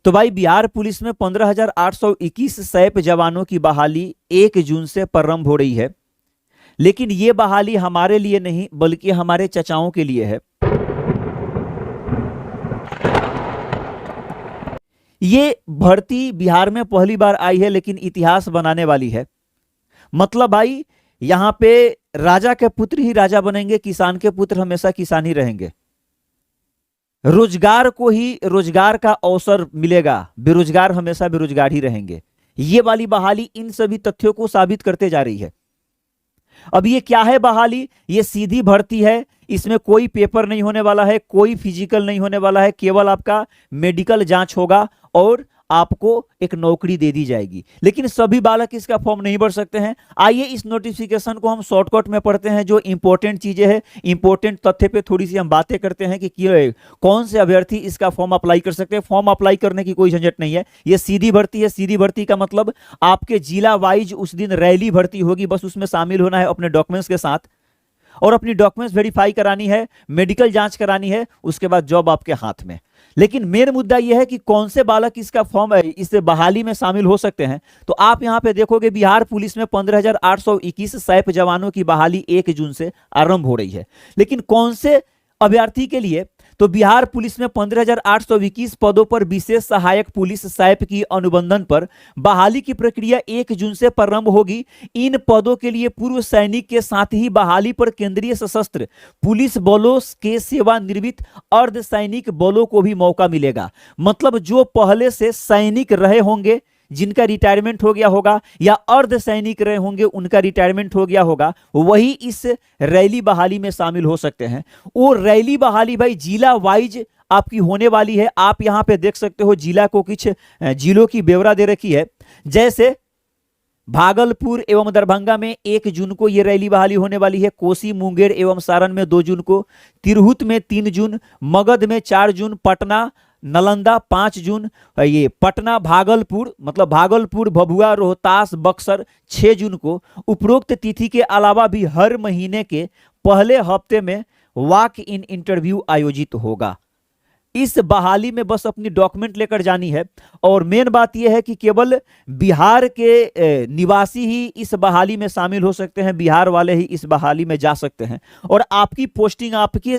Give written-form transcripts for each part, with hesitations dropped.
तो भाई बिहार पुलिस में 15,821 सैप जवानों की बहाली 1 जून से प्रारंभ हो रही है। लेकिन ये बहाली हमारे लिए नहीं बल्कि हमारे चचाओं के लिए है। ये भर्ती बिहार में पहली बार आई है लेकिन इतिहास बनाने वाली है। मतलब भाई यहां पे राजा के पुत्र ही राजा बनेंगे, किसान के पुत्र हमेशा किसान ही रहेंगे। रोजगार को ही रोजगार का अवसर मिलेगा, बेरोजगार हमेशा बेरोजगार ही रहेंगे। ये वाली बहाली इन सभी तथ्यों को साबित करते जा रही है। अब ये क्या है बहाली? ये सीधी भर्ती है, इसमें कोई पेपर नहीं होने वाला है, कोई फिजिकल नहीं होने वाला है, केवल आपका मेडिकल जांच होगा और आपको एक नौकरी दे दी जाएगी। लेकिन सभी बालक इसका फॉर्म नहीं भर सकते हैं। आइए इस नोटिफिकेशन को हम शॉर्टकट में पढ़ते हैं। जो इंपॉर्टेंट चीजें हैं, इंपॉर्टेंट तथ्य पे थोड़ी सी हम बातें करते हैं कि कौन से अभ्यर्थी इसका फॉर्म अप्लाई कर सकते हैं। फॉर्म अप्लाई करने की कोई झंझट नहीं है, ये सीधी भर्ती है। सीधी भर्ती का मतलब आपके जिला वाइज उस दिन रैली भर्ती होगी, बस उसमें शामिल होना है अपने डॉक्यूमेंट्स के साथ और अपनी डॉक्यूमेंट्स वेरीफाई करानी है, मेडिकल जांच करानी है, उसके बाद जॉब आपके हाथ में। लेकिन मेन मुद्दा यह है कि कौन से बालक इसका फॉर्म इस बहाली में शामिल हो सकते हैं। तो आप यहां पे देखोगे बिहार पुलिस में 15,821 सैप जवानों की बहाली 1 जून से आरंभ हो रही है। लेकिन कौन से अभ्यर्थी के लिए? तो बिहार पुलिस में 15,821 पदों पर विशेष सहायक पुलिस सैप की अनुबंधन पर बहाली की प्रक्रिया 1 जून से प्रारंभ होगी। इन पदों के लिए पूर्व सैनिक के साथ ही बहाली पर केंद्रीय सशस्त्र पुलिस बलों के सेवानिवृत्त अर्धसैनिक बलों को भी मौका मिलेगा। मतलब जो पहले से सैनिक रहे होंगे, जिनका रिटायरमेंट हो गया होगा, या अर्ध सैनिक रहे होंगे उनका रिटायरमेंट हो गया होगा, वही इस रैली बहाली में शामिल हो सकते हैं। वो रैली बहाली भाई जिला वाइज आपकी होने वाली है। आप यहां पे देख सकते हो जिला को, कुछ जिलों की ब्यौरा दे रखी है। जैसे भागलपुर एवं दरभंगा में 1 जून को यह रैली बहाली होने वाली है। कोसी, मुंगेर एवं सारण में 2 जून को, तिरहुत में 3 जून, मगध में 4 जून, पटना नालंदा 5 जून, ये पटना भागलपुर मतलब भागलपुर, भभुआ, रोहतास, बक्सर 6 जून को। उपरोक्त तिथि के अलावा भी हर महीने के पहले हफ्ते में वॉक इन इंटरव्यू आयोजित होगा। इस बहाली में बस अपनी डॉक्यूमेंट लेकर जानी है। और मेन बात यह है कि केवल बिहार के निवासी ही इस बहाली में शामिल हो सकते हैं, बिहार वाले ही इस बहाली में जा सकते हैं। और आपकी पोस्टिंग आपकी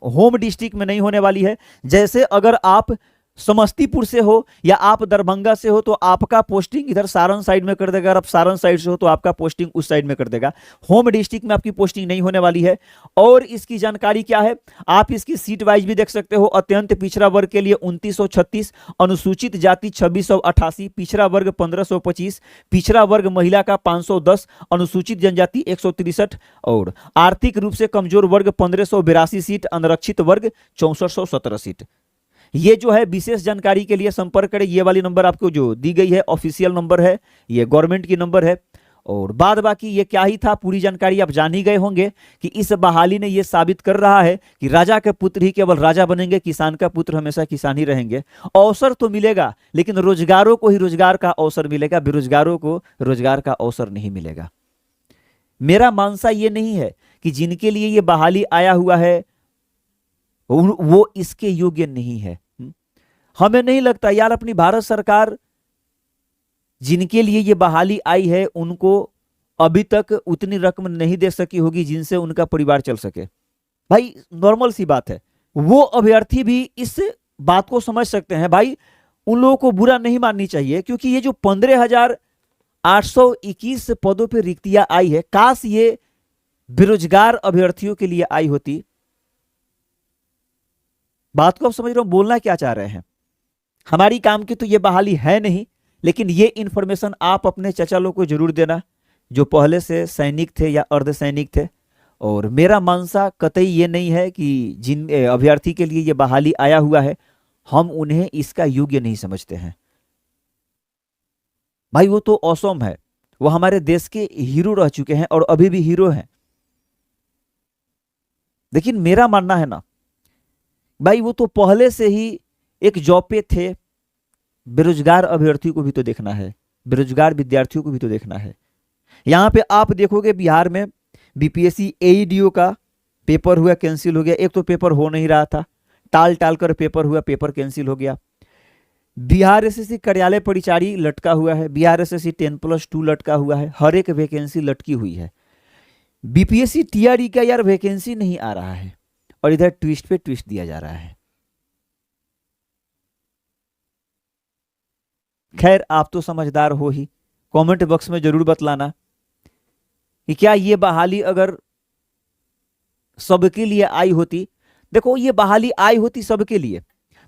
होम डिस्ट्रिक्ट में नहीं होने वाली है। जैसे अगर आप समस्तीपुर से हो या आप दरभंगा से हो तो आपका पोस्टिंग इधर सारण साइड में कर देगा, अगर आप सारण साइड से हो तो आपका पोस्टिंग उस साइड में कर देगा। होम डिस्ट्रिक्ट में आपकी पोस्टिंग नहीं होने वाली है। और इसकी जानकारी क्या है, आप इसकी सीट वाइज भी देख सकते हो। अत्यंत पिछड़ा वर्ग के लिए 2936, अनुसूचित जाति 2688, पिछड़ा वर्ग 1525, पिछड़ा वर्ग महिला का 510, अनुसूचित जनजाति 163 और आर्थिक रूप से कमजोर वर्ग 1582 सीट, अनरक्षित वर्ग 6417 सीट। ये जो है विशेष जानकारी के लिए संपर्क करें। ये वाली नंबर आपको जो दी गई है ऑफिशियल नंबर है, ये गवर्नमेंट की नंबर है। और बाद बाकी ये क्या ही था, पूरी जानकारी आप जान ही गए होंगे कि इस बहाली ने ये साबित कर रहा है कि राजा के पुत्र ही केवल राजा बनेंगे, किसान का पुत्र हमेशा किसान ही रहेंगे। अवसर तो मिलेगा लेकिन रोजगारों को ही रोजगार का अवसर मिलेगा, बेरोजगारों को रोजगार का अवसर नहीं मिलेगा। मेरा मानसा ये नहीं है कि जिनके लिए ये बहाली आया हुआ है वो इसके योग्य नहीं है। हमें नहीं लगता यार अपनी भारत सरकार जिनके लिए ये बहाली आई है उनको अभी तक उतनी रकम नहीं दे सकी होगी जिनसे उनका परिवार चल सके। भाई नॉर्मल सी बात है, वो अभ्यर्थी भी इस बात को समझ सकते हैं। भाई उन लोगों को बुरा नहीं माननी चाहिए, क्योंकि ये जो 15,821 पदों पर रिक्तियां आई है, काश ये बेरोजगार अभ्यर्थियों के लिए आई होती। बात को आप समझ रहे हो, बोलना क्या चाह रहे हैं। हमारी काम की तो ये बहाली है नहीं, लेकिन ये इंफॉर्मेशन आप अपने चचा लोग को जरूर देना जो पहले से सैनिक थे या अर्ध सैनिक थे। और मेरा मानसा कतई ये नहीं है कि जिन अभ्यर्थी के लिए ये बहाली आया हुआ है हम उन्हें इसका योग्य नहीं समझते हैं। भाई वो तो ऑसम है, वो हमारे देश के हीरो रह चुके हैं और अभी भी हीरो हैं। लेकिन मेरा मानना है ना भाई, वो तो पहले से ही एक जॉब पे थे। बेरोजगार अभ्यर्थियों को भी तो देखना है, बेरोजगार विद्यार्थियों को भी तो देखना है। यहां पे आप देखोगे बिहार में बीपीएससी एईडीओ का पेपर हुआ, कैंसिल हो गया। एक तो पेपर हो नहीं रहा था, टाल टाल कर पेपर हुआ, पेपर कैंसिल हो गया। बिहार एसएससी कार्यालय परिचारी लटका हुआ है, बिहार एसएससी 10+2 लटका हुआ है, हर एक वैकेंसी लटकी हुई है। बीपीएससी टीआरई का यार वैकेंसी नहीं आ रहा है और इधर ट्विस्ट पे ट्विस्ट दिया जा रहा है। खैर आप तो समझदार हो ही, कमेंट बॉक्स में जरूर बतलाना कि क्या ये बहाली अगर सबके लिए आई होती। देखो ये बहाली आई होती सबके लिए,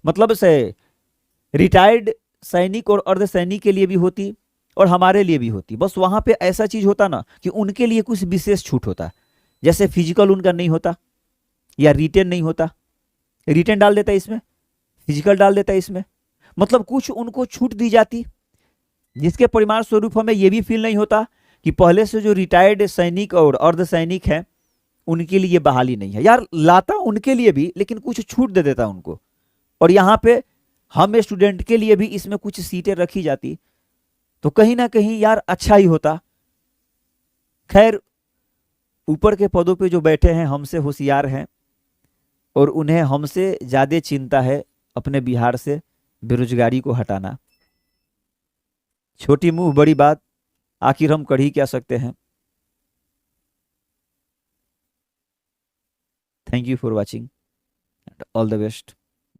मतलब से रिटायर्ड सैनिक और अर्धसैनिक के लिए भी होती और हमारे लिए भी होती। बस वहां पे ऐसा चीज होता ना कि उनके लिए कुछ विशेष छूट होता, जैसे फिजिकल उनका नहीं होता या रिटेन नहीं होता, रिटेन डाल देता इसमें, फिजिकल डाल देता इसमें, मतलब कुछ उनको छूट दी जाती, जिसके परिणाम स्वरूप हमें यह भी फील नहीं होता कि पहले से जो रिटायर्ड सैनिक और अर्धसैनिक हैं उनके लिए बहाली नहीं है। यार लाता उनके लिए भी, लेकिन कुछ छूट दे देता उनको, और यहाँ पे हम स्टूडेंट के लिए भी इसमें कुछ सीटें रखी जाती तो कहीं ना कहीं यार अच्छा ही होता। खैर ऊपर के पदों पे जो बैठे हैं हमसे होशियार हैं और उन्हें हमसे ज्यादा चिंता है अपने बिहार से बेरोजगारी को हटाना। छोटी मुंह बड़ी बात, आखिर हम कर ही क्या सकते हैं। Thank you for watching, all the best.